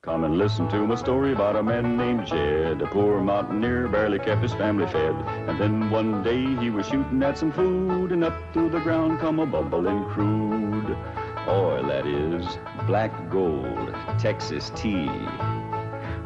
Come and listen to my story about a man named Jed. A poor mountaineer barely kept his family fed. And then one day he was shooting at some food, and up through the ground come a bubbling crude oil, that is, black gold, Texas tea.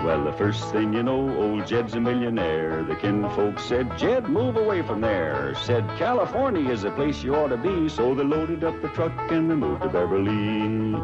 Well, the first thing you know, old Jed's a millionaire. The kinfolk said, Jed, move away from there. Said, California is the place you ought to be. So they loaded up the truck and they moved to Beverly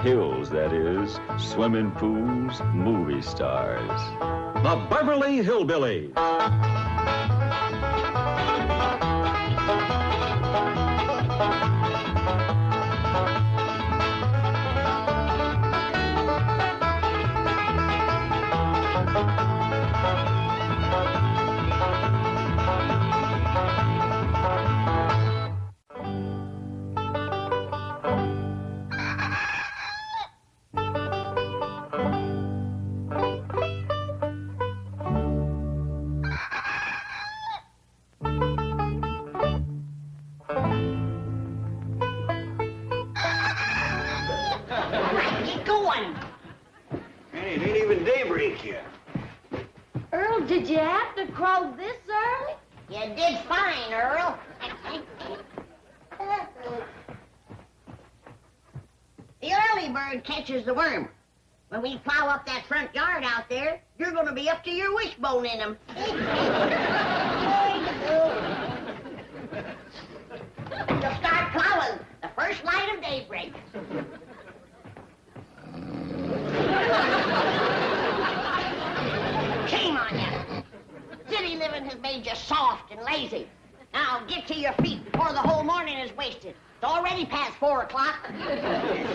Hills, that is, swimming pools, movie stars. The Beverly Hillbillies. Earl, did you have to crow this early? You did fine, Earl. The early bird catches the worm. When we plow up that front yard out there, you're going to be up to your wishbone in them. You'll start plowing the first light of daybreak. Shame on you. City living has made you soft and lazy. Now get to your feet before the whole morning is wasted. It's already past 4 o'clock.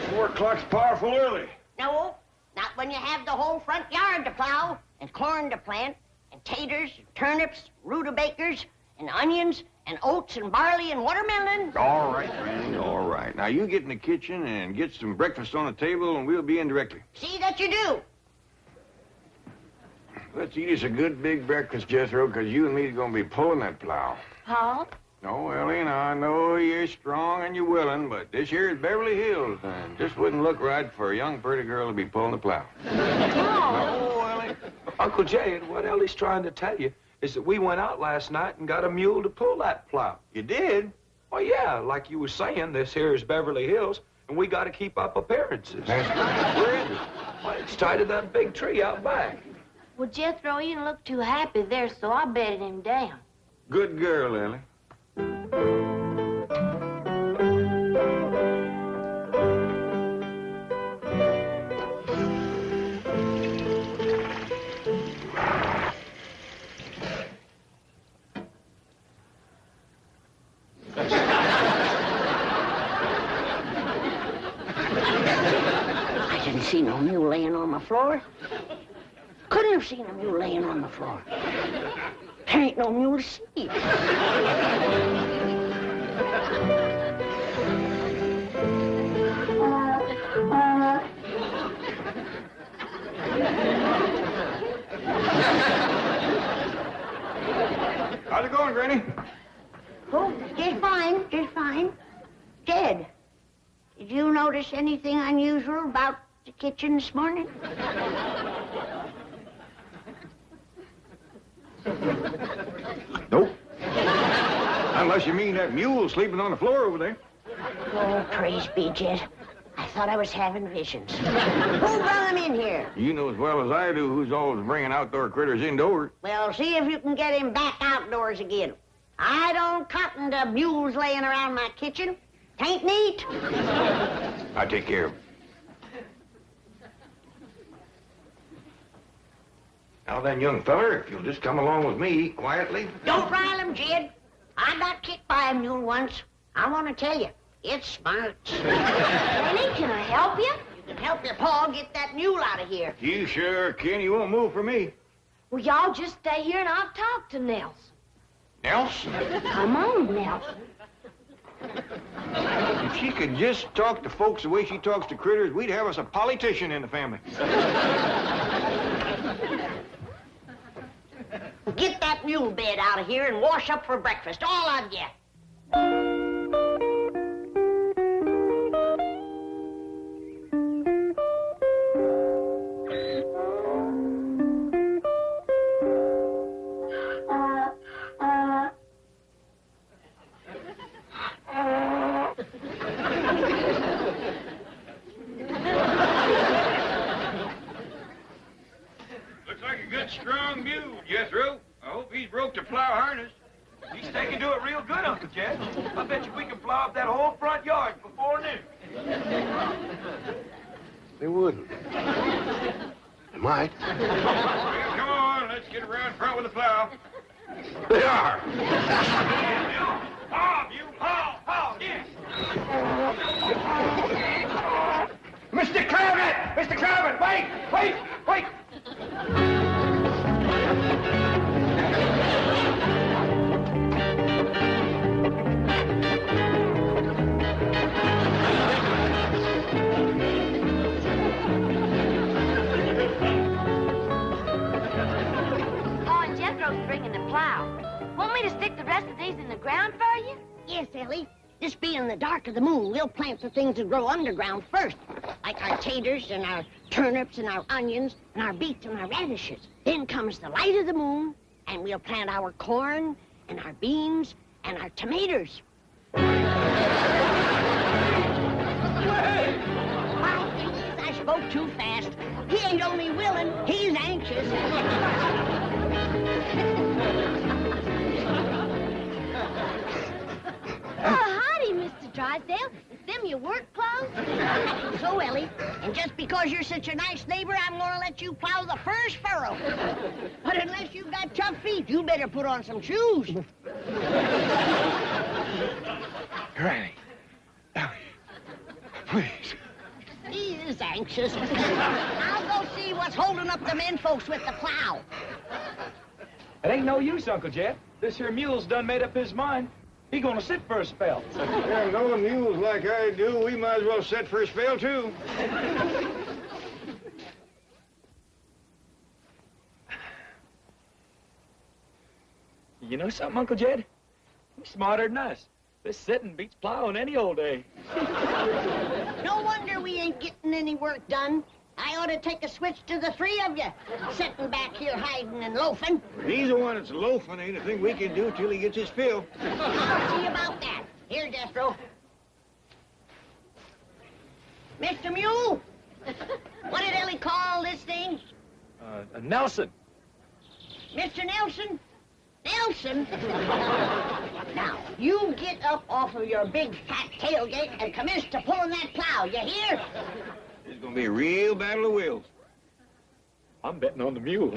4 o'clock's powerful early. No, not when you have the whole front yard to plow, and corn to plant, and taters, and turnips, rutabagas, and onions, and oats, and barley, and watermelon. All right, Granny, all right. Now, you get in the kitchen and get some breakfast on the table, and we'll be in directly. See that you do. Let's eat us a good big breakfast, Jethro, because you and me are going to be pulling that plow. Huh? No, Ellie, now, I know you're strong and you're willing, but this here is Beverly Hills, and just wouldn't look right for a young, pretty girl to be pulling the plow. No, Ellie. Uncle Jed, what Ellie's trying to tell you is that we went out last night and got a mule to pull that plow. You did? Well, yeah, like you were saying, this here is Beverly Hills, and we got to keep up appearances. That's right. Where is it? Well, it's tied to that big tree out back. Well, Jethro, he didn't look too happy there, so I bedded him down. Good girl, Ellie. I didn't see no mule laying on the floor. Couldn't have seen a mule laying on the floor. There ain't no mule to see. How's it going, Granny? Oh, just fine, just fine. Jed, did you notice anything unusual about the kitchen this morning? Nope. Unless you mean that mule sleeping on the floor over there. Oh, praise be, Jed. I thought I was having visions. Who brought him in here? You know as well as I do who's always bringing outdoor critters indoors. Well, see if you can get him back outdoors again. I don't cotton to mules laying around my kitchen. Tain't neat. I take care of him. Now then, young feller, if you'll just come along with me quietly. Don't rile him, Jed. I got kicked by a mule once. I want to tell you, it smarts. Granny, can I help you? You can help your pa get that mule out of here. You sure can. You won't move for me. Well, y'all just stay here and I'll talk to Nelson. Nelson? Come on, Nelson. If she could just talk to folks the way she talks to critters, we'd have us a politician in the family. Get that mule bed out of here and wash up for breakfast, all of you. That strong mule, Jethro. I hope he's broke the plow harness. He's taking to it real good, Uncle Jed. I bet you we can plow up that whole front yard before noon. They wouldn't. They might. Well, come on, let's get around front with the plow. They are. Haul, mule, haul, haul, yes. Mr. Clavitt! Mr. Clavitt, wait! Oh, and Jethro's bringing the plow. Want me to stick the rest of these in the ground for you? Yes, Ellie. This being the dark of the moon, we'll plant the things that grow underground first, like our taters and our turnips and our onions and our beets and our radishes. Then comes the light of the moon, and we'll plant our corn and our beans and our tomatoes. I spoke too fast. He ain't only willing, he's anxious. Oh, howdy, Mr. Drysdale. Is them your work clothes? So, Ellie, and just because you're such a nice neighbor, I'm gonna let you plow the first furrow. But unless you've got tough feet, you better put on some shoes. Granny. Ellie. Please. He is anxious. I'll go see what's holding up the men folks with the plow. It ain't no use, Uncle Jed. This here mule's done made up his mind. He gonna sit for a spell. Yeah, knowing mules like I do, we might as well set for a spell, too. You know something, Uncle Jed? He's smarter than us. This sitting beats plowing any old day. No wonder we ain't getting any work done. I ought to take a switch to the three of you, sitting back here hiding and loafing. He's the one that's loafing. Ain't a thing we can do till he gets his fill. I'll see about that. Here, Jethro. Mr. Mule, what did Ellie call this thing? Nelson. Mr. Nelson? Nelson? Now, you get up off of your big fat tailgate and commence to pulling that plow, you hear? It's gonna be a real battle of wills. I'm betting on the mule.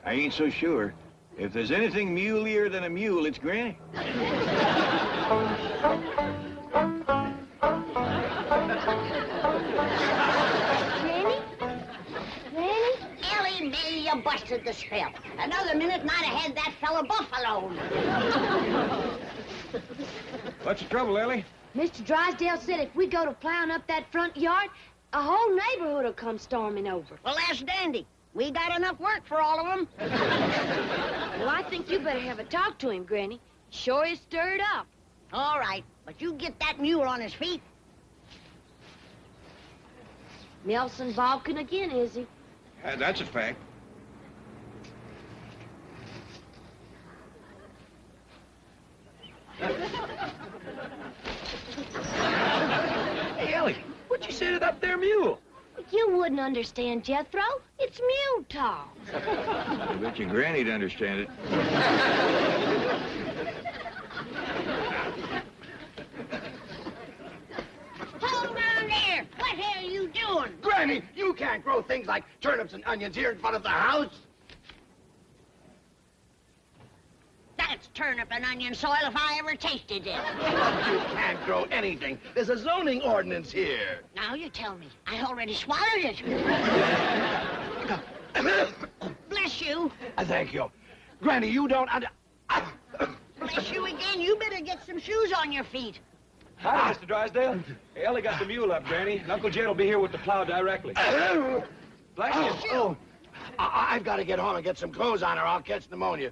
I ain't so sure. If there's anything mulier than a mule, it's Granny. Granny? Granny? Ellie Mae, you busted the spell. Another minute and I'd have had that fella buffaloed. What's the trouble, Ellie? Mr. Drysdale said if we go to plowing up that front yard, a whole neighborhood will come storming over. Well, that's dandy. We got enough work for all of them. Well, I think you better have a talk to him, Granny. Sure is stirred up. All right, but you get that mule on his feet. Nelson balking again, is he? That's a fact. Hey, Ellie, what'd you say to that there mule? You wouldn't understand, Jethro. It's mule talk. I bet your Granny'd understand it. Hold on there! What the hell are you doing? Granny, you can't grow things like turnips and onions here in front of the house. That's turnip and onion soil if I ever tasted it. You can't grow anything. There's a zoning ordinance here. Now you tell me. I already swallowed it. Bless you. Thank you. Granny, you don't Bless you again. You better get some shoes on your feet. Hi, Mr. Drysdale. Hey, Ellie got the mule up, Granny, and Uncle Jed will be here with the plow directly. Bless you. I've got to get home and get some clothes on or I'll catch pneumonia.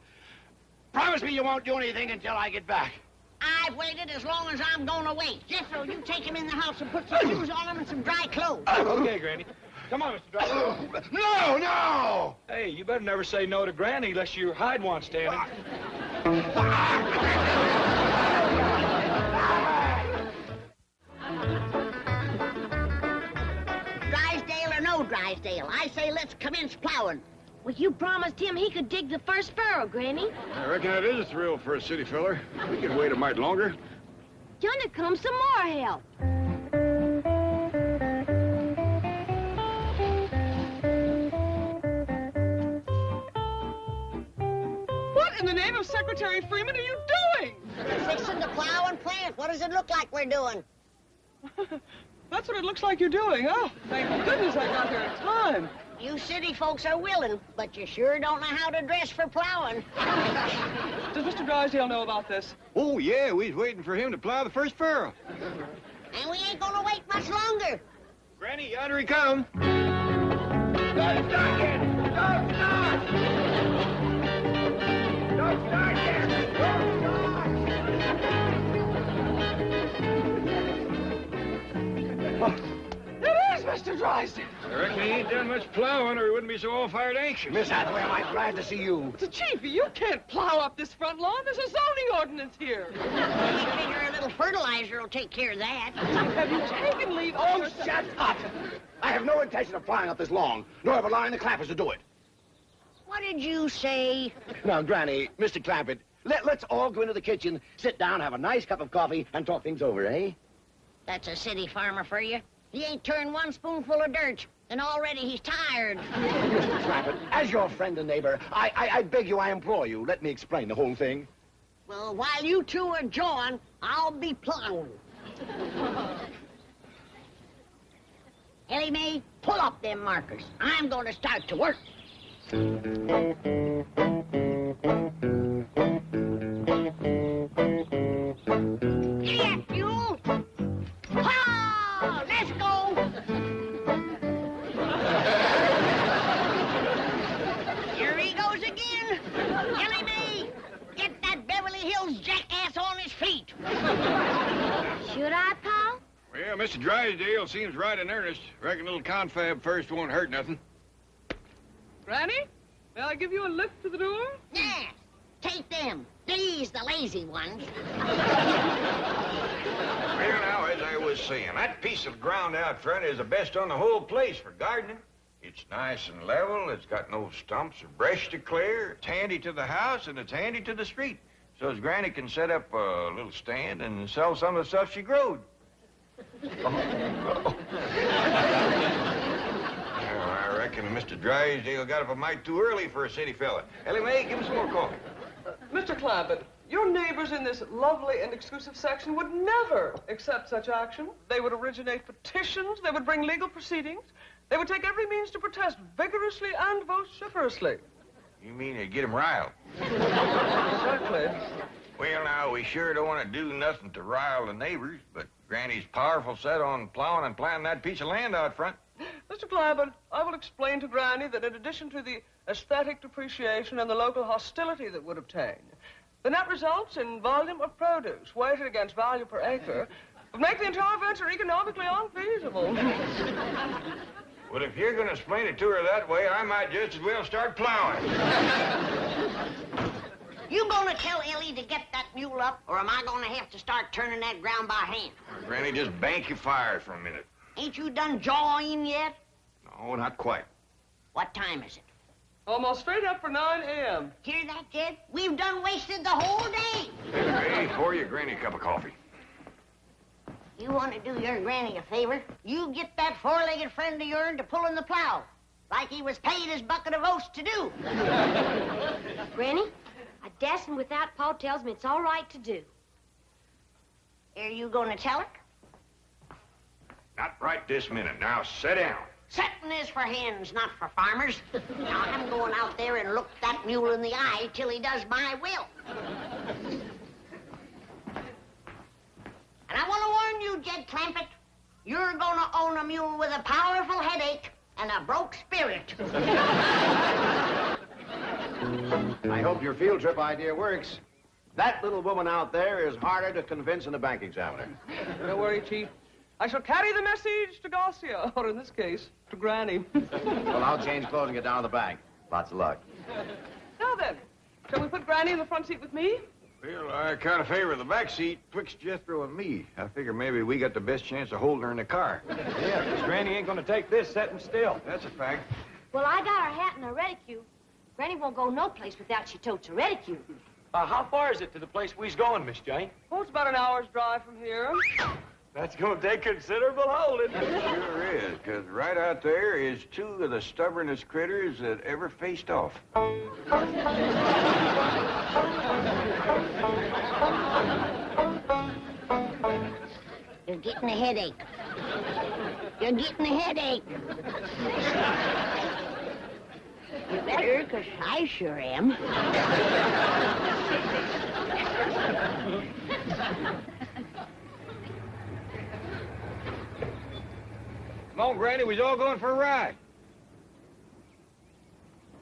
Promise me you won't do anything until I get back. I've waited as long as I'm gonna wait. Jethro, you take him in the house and put some shoes on him and some dry clothes. Okay, Granny. Come on, Mr. Drysdale. No, no! Hey, you better never say no to Granny unless you hide one standing. Drysdale or no Drysdale, I say let's commence plowing. Well, you promised him he could dig the first furrow, Granny. I reckon that is a thrill for a city feller. We could wait a mite longer. Yonder comes some more help. What in the name of Secretary Freeman are you doing? We're fixing to plow and plant. What does it look like we're doing? That's what it looks like you're doing. Oh, thank goodness I got here in time. You city folks are willing, but you sure don't know how to dress for plowing. Does Mr. Drysdale know about this? Oh, yeah, we was waiting for him to plow the first furrow. And we ain't gonna wait much longer. Granny, yonder he come. Don't start yet! Don't start! Don't start yet! Don't start! It is Mr. Drysdale. I reckon he ain't done much plowing or he wouldn't be so all-fired anxious. Miss Hathaway, I'm glad to see you. The chief, you can't plow up this front lawn. There's a zoning ordinance here. We figure a little fertilizer will take care of that. Have you taken leave of Oh, your... shut up! I have no intention of plowing up this lawn, nor of allowing the clappers to do it. What did you say? Now, Granny, Mr. Clampett, let's all go into the kitchen, sit down, have a nice cup of coffee, and talk things over, eh? That's a city farmer for you. He ain't turned one spoonful of dirt, and already he's tired. Mr. Clampett, as your friend and neighbor, I beg you, I implore you, let me explain the whole thing. Well, while you two are jawing, I'll be plowing. Ellie Mae, pull up them markers. I'm going to start to work. Here, Mule. Ha! Let's go. Here he goes again. Ellie Mae, get that Beverly Hills jackass on his feet. Should I, Pa? Well, Mr. Drysdale seems right in earnest. Reckon a little confab first won't hurt nothing. Granny, may I give you a lift to the door? Yeah, take them. These the lazy ones. Well, now, as I was saying, that piece of ground out front is the best on the whole place for gardening. It's nice and level, it's got no stumps or brush to clear, it's handy to the house, and it's handy to the street. So as Granny can set up a little stand and sell some of the stuff she growed. Well, I reckon Mr. Drysdale got up a mite too early for a city fella. Ellie Mae, give him some more coffee. Mr. Clampett, your neighbors in this lovely and exclusive section would never accept such action. They would originate petitions. They would bring legal proceedings. They would take every means to protest vigorously and vociferously. You mean to get him riled? Exactly. Well, now, we sure don't want to do nothing to rile the neighbors, but Granny's powerful set on plowing and planting that piece of land out front. Mr. Clampett, I will explain to Granny that in addition to the aesthetic depreciation and the local hostility that would obtain, the net results in volume of produce weighted against value per acre would make the entire venture economically unfeasible. Well, if you're going to explain it to her that way, I might just as well start plowing. You gonna tell Ellie to get that mule up, or am I gonna have to start turning that ground by hand? Granny, just bank your fire for a minute. Ain't you done jawing yet? No, not quite. What time is it? Almost straight up for 9 a.m. Hear that, Jed? We've done wasted the whole day. Hey, pour your Granny a cup of coffee. You want to do your granny a favor? You get that four-legged friend of yours to pull in the plow, like he was paid his bucket of oats to do. Granny, I dasn't without Pa tells me it's all right to do. Are you gonna tell her? Not right this minute. Now, sit down. Setting is for hens, not for farmers. Now, I'm going out there and look that mule in the eye till he does my will. And I want to warn you, Jed Clampett, you're going to own a mule with a powerful headache and a broke spirit. I hope your field trip idea works. That little woman out there is harder to convince than a bank examiner. Don't worry, Chief. I shall carry the message to Garcia, or in this case, to Granny. Well, I'll change clothes and get down to the bank. Lots of luck. Now then, shall we put Granny in the front seat with me? Well, I kind of favor the back seat twixt Jethro and me. I figure maybe we got the best chance of holding her in the car. Yeah, because Granny ain't going to take this sitting still. That's a fact. Well, I got our hat and a reticule. Granny won't go no place without she totes a reticule. How far is it to the place we's going, Miss Jane? Oh, it's about an hour's drive from here. That's going to take considerable holding. Sure is, because right out there is two of the stubbornest critters that ever faced off. You're getting a headache. You're getting a headache. You better, because I sure am. Come on, Granny, we's all going for a ride.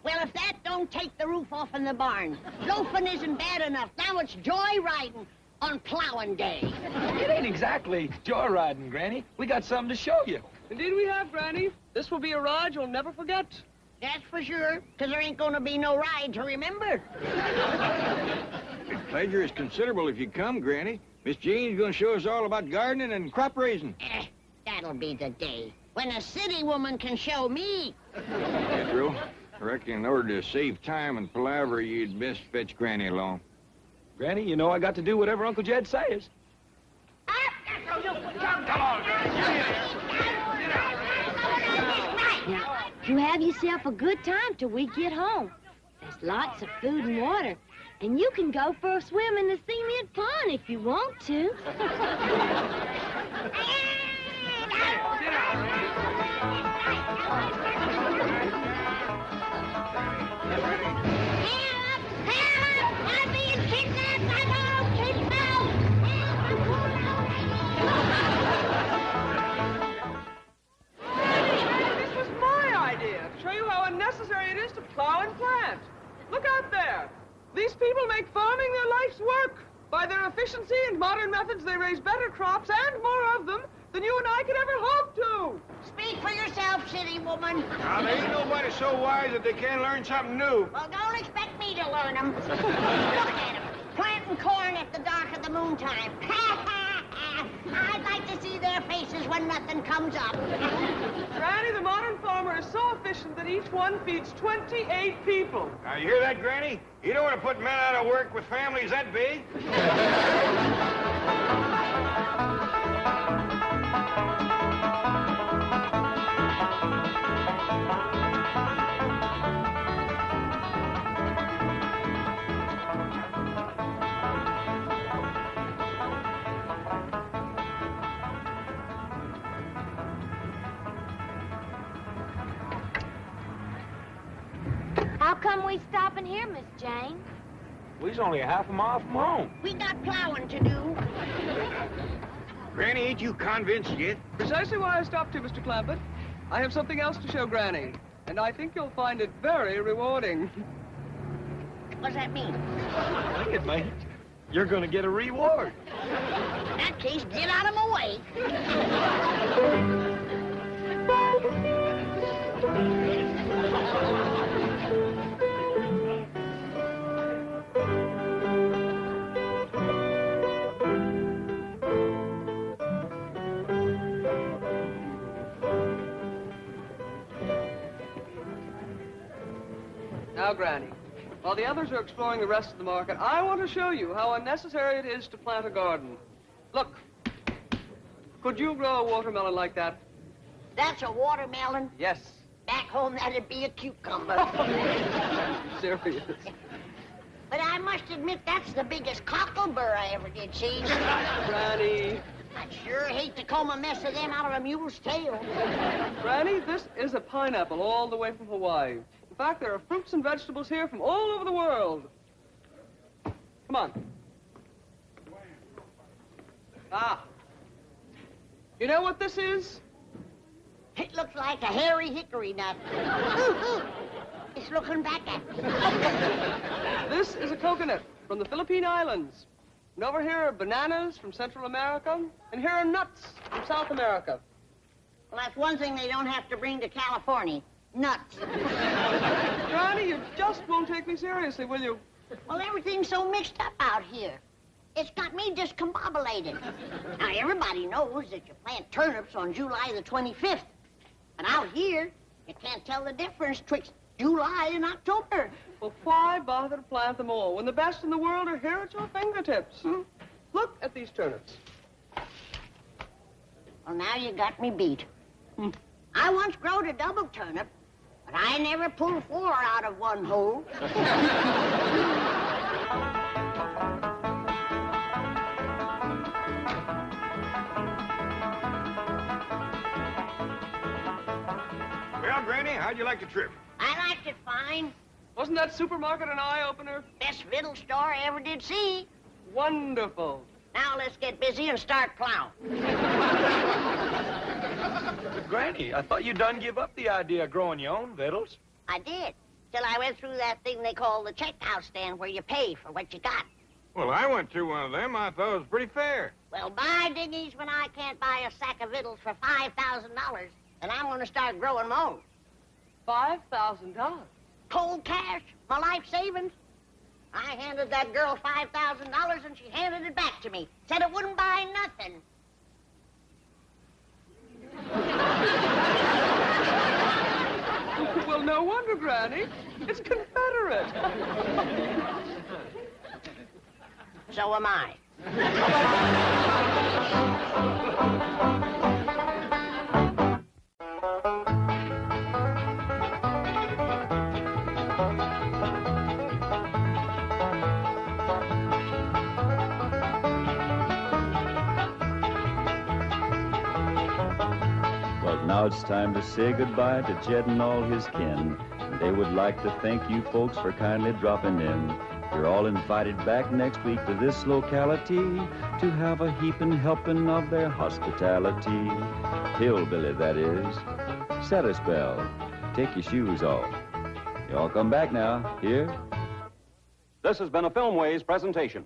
Well, if that don't take the roof off in the barn, loafing isn't bad enough. Now it's joyriding on plowing day. It ain't exactly joyriding, Granny. We got something to show you. Indeed we have, Granny. This will be a ride you'll never forget. That's for sure, because there ain't going to be no ride to remember. The pleasure is considerable if you come, Granny. Miss Jean's going to show us all about gardening and crop raising. That'll be the day when a city woman can show me. Pedro, I reckon in order to save time and palaver, you'd best fetch Granny along. Granny, you know I got to do whatever Uncle Jed says. Now, you have yourself a good time till we get home. There's lots of food and water, and you can go for a swim in the cement pond if you want to. I'm being kidnapped! I'm all kidnapped! This was my idea, to show you how unnecessary it is to plow and plant. Look out there. These people make farming their life's work. By their efficiency and modern methods, they raise better crops and more of them than you and I could ever hope to. Speak for yourself, city woman. Now, there ain't nobody so wise that they can't learn something new. Well, don't expect me to learn them. Look at them, planting corn at the dark of the moontime. I'd like to see their faces when nothing comes up. Granny, the modern farmer is so efficient that each one feeds 28 people. Now, you hear that, Granny? You don't want to put men out of work with families that big. How come we stopping here, Miss Jane? We's only a half a mile from home. We got plowing to do. Granny, ain't you convinced yet? Precisely why I stopped you, Mr. Clampett. I have something else to show Granny, and I think you'll find it very rewarding. What's that mean? I think it means you're going to get a reward. In that case, get out of my way. Now, Granny, while the others are exploring the rest of the market, I want to show you how unnecessary it is to plant a garden. Look, could you grow a watermelon like that? That's a watermelon. Yes. Back home, that'd be a cucumber. Serious. But I must admit, that's the biggest cockleburr I ever did see. Granny. I'd sure hate to comb a mess of them out of a mule's tail. Granny, this is a pineapple all the way from Hawaii. In fact, there are fruits and vegetables here from all over the world. Come on. Ah. You know what this is? It looks like a hairy hickory nut. It's looking back at me. This is a coconut from the Philippine Islands. And over here are bananas from Central America, and here are nuts from South America. Well, that's one thing they don't have to bring to California. Nuts. Granny, you just won't take me seriously, will you? Well, everything's so mixed up out here. It's got me discombobulated. Now, everybody knows that you plant turnips on July the 25th. But out here, you can't tell the difference twixt July and October. Well, why bother to plant them all when the best in the world are here at your fingertips? Look at these turnips. Well, now you got me beat. I once growed a double turnip, but I never pulled 4 out of one hole. Well, Granny, how'd you like the trip? I liked it fine. Wasn't that supermarket an eye-opener? Best riddle store I ever did see. Wonderful. Now let's get busy and start plowing. But, Granny, I thought you done give up the idea of growing your own victuals. I did, till I went through that thing they call the checkout stand where you pay for what you got. Well, I went through one of them. I thought it was pretty fair. Well, by dingies, when I can't buy a sack of victuals for $5,000, then I'm going to start growing my own. $5,000. Cold cash, my life savings. I handed that girl $5,000 and she handed it back to me. Said it wouldn't buy nothing. Well, no wonder, Granny. It's Confederate. So am I. Well, now it's time to say goodbye to Jed and all his kin. And they would like to thank you folks for kindly dropping in. You're all invited back next week to this locality to have a heaping helping of their hospitality. Hillbilly, that is. Set a spell. Take your shoes off. Y'all come back now. Here? This has been a Filmways presentation.